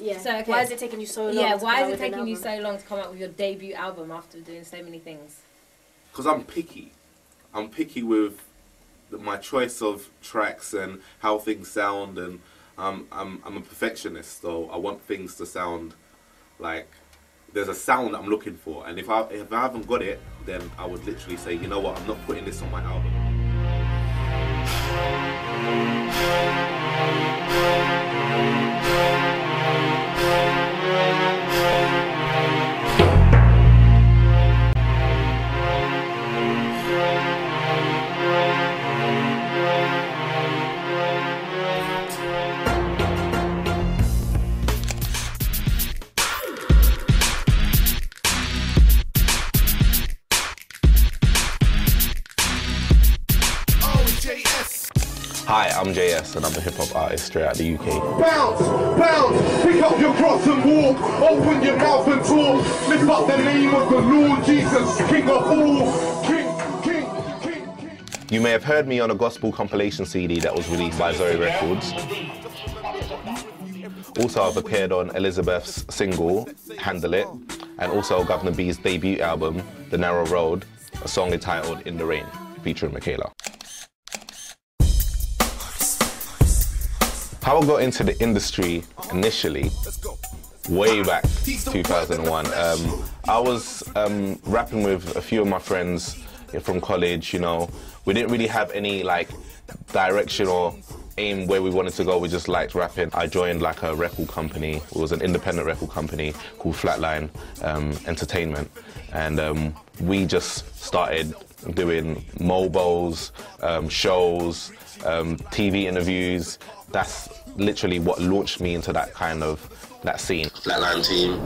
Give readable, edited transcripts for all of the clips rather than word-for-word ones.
Yeah. So, okay. Why is it taking you so long? Yeah, why is it taking you so long to come up with your debut album after doing so many things? Because I'm picky. I'm picky with my choice of tracks and how things sound, and I'm a perfectionist, so I want things to sound like there's a sound that I'm looking for, and if I haven't got it, then I would literally say, you know what, I'm not putting this on my album. Hi, I'm JS and I'm a hip-hop artist straight out the UK. Bounce, bounce, pick up your cross and walk, open your mouth and talk, lift up the name of the Lord Jesus, King of all, King. You may have heard me on a gospel compilation CD that was released by Zoe Records. Also, I've appeared on Elizabeth's single, Handle It, and also Governor B's debut album, The Narrow Road, a song entitled In the Rain, featuring Michaela. How I got into the industry initially, way back 2001, I was rapping with a few of my friends from college, you know. We didn't really have any like direction or aim where we wanted to go, we just liked rapping. I joined like a record company, it was an independent record company called Flatline Entertainment, and we just started doing mobos, shows, TV interviews. That's literally what launched me into that kind of, that scene. Flatline team,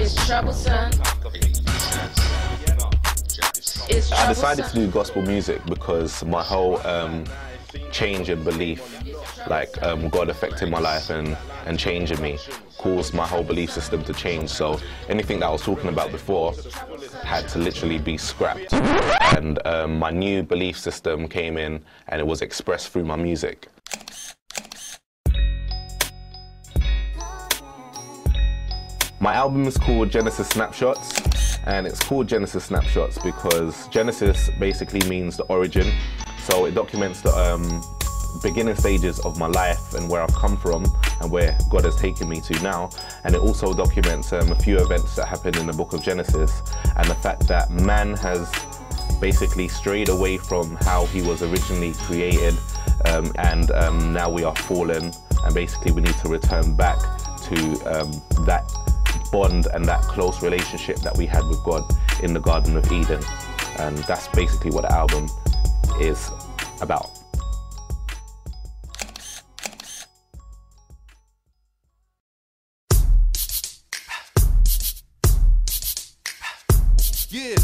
It's troublesome. I decided to do gospel music because my whole change in belief, like God affecting my life and changing me, caused my whole belief system to change. So anything that I was talking about before had to literally be scrapped. And my new belief system came in and it was expressed through my music. My album is called Genesis Snapshots, and it's called Genesis Snapshots because Genesis basically means the origin. So it documents the beginning stages of my life and where I've come from and where God has taken me to now. And it also documents a few events that happened in the book of Genesis and the fact that man has basically strayed away from how he was originally created, and now we are fallen, and basically we need to return back to that bond and that close relationship that we had with God in the Garden of Eden. And that's basically what the album is about. Yeah.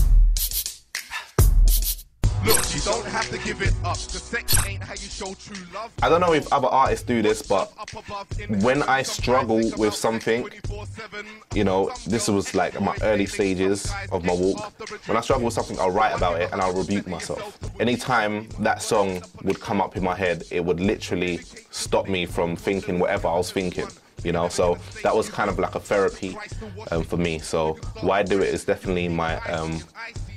Look, you don't have to give it up. The sex ain't how you show true love. I don't know if other artists do this, but when I struggle with something, you know, this was like my early stages of my walk. When I struggle with something, I'll write about it and I'll rebuke myself. Anytime that song would come up in my head, it would literally stop me from thinking whatever I was thinking. You know, so that was kind of like a therapy for me. So Why Do It is definitely my,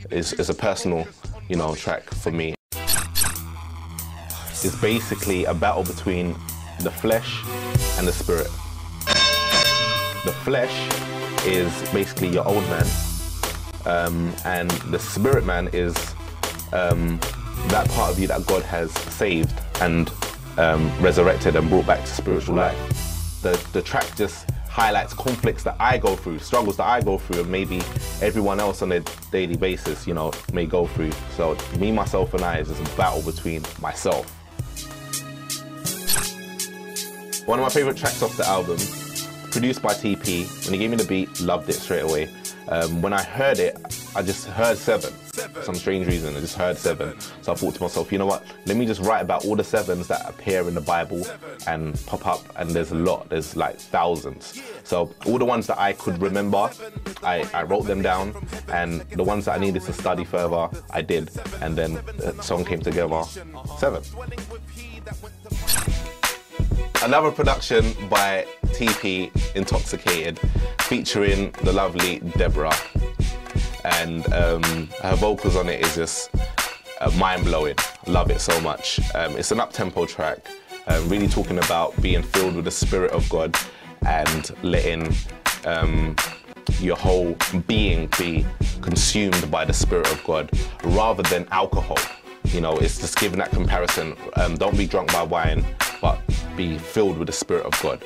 is a personal, you know, track for me. It's basically a battle between the flesh and the spirit. The flesh is basically your old man, and the spirit man is that part of you that God has saved and resurrected and brought back to spiritual life. The track just highlights conflicts that I go through, struggles that I go through, and maybe everyone else on a daily basis, you know, may go through. So me, myself, and I is just a battle between myself. One of my favorite tracks off the album, produced by TP. When he gave me the beat, loved it straight away. When I heard it, I just heard 7. For some strange reason, I just heard 7. So I thought to myself, you know what, let me just write about all the 7s that appear in the Bible and pop up, and there's a lot, there's like thousands. So all the ones that I could remember, I wrote them down, and the ones that I needed to study further, I did. And then the song came together, 7. Another production by TP Intoxicated, featuring the lovely Deborah. And her vocals on it is just mind-blowing. Love it so much. It's an up-tempo track, really talking about being filled with the Spirit of God and letting your whole being be consumed by the Spirit of God rather than alcohol. You know, it's just giving that comparison. Don't be drunk by wine, but be filled with the Spirit of God.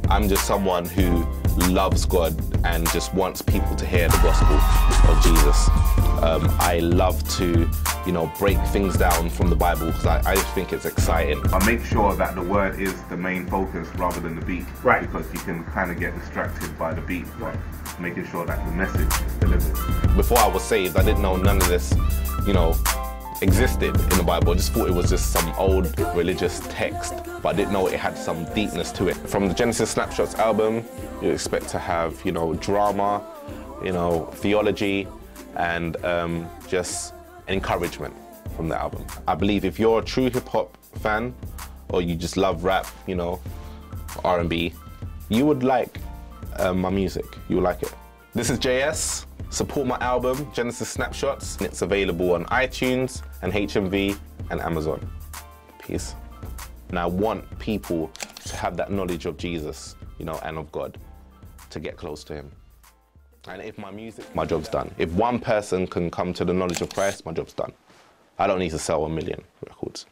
I'm just someone who loves God and just wants people to hear the gospel of Jesus. I love to, you know, break things down from the Bible because I just think it's exciting. I make sure that the word is the main focus rather than the beat. Right. Because you can kind of get distracted by the beat, but making sure that the message is delivered. Before I was saved, I didn't know none of this, you know, existed in the Bible. I just thought it was just some old religious text, but I didn't know it had some deepness to it. From the Genesis Snapshots album, you expect to have, you know, drama, you know, theology, and just encouragement from the album. I believe if you're a true hip-hop fan, or you just love rap, you know, R&B, you would like my music. You will like it. This is JS. Support my album, Genesis Snapshots. It's available on iTunes and HMV and Amazon. Peace. And I want people to have that knowledge of Jesus, you know, and of God, to get close to him. And if my music, my job's done. If one person can come to the knowledge of Christ, my job's done. I don't need to sell 1 million records.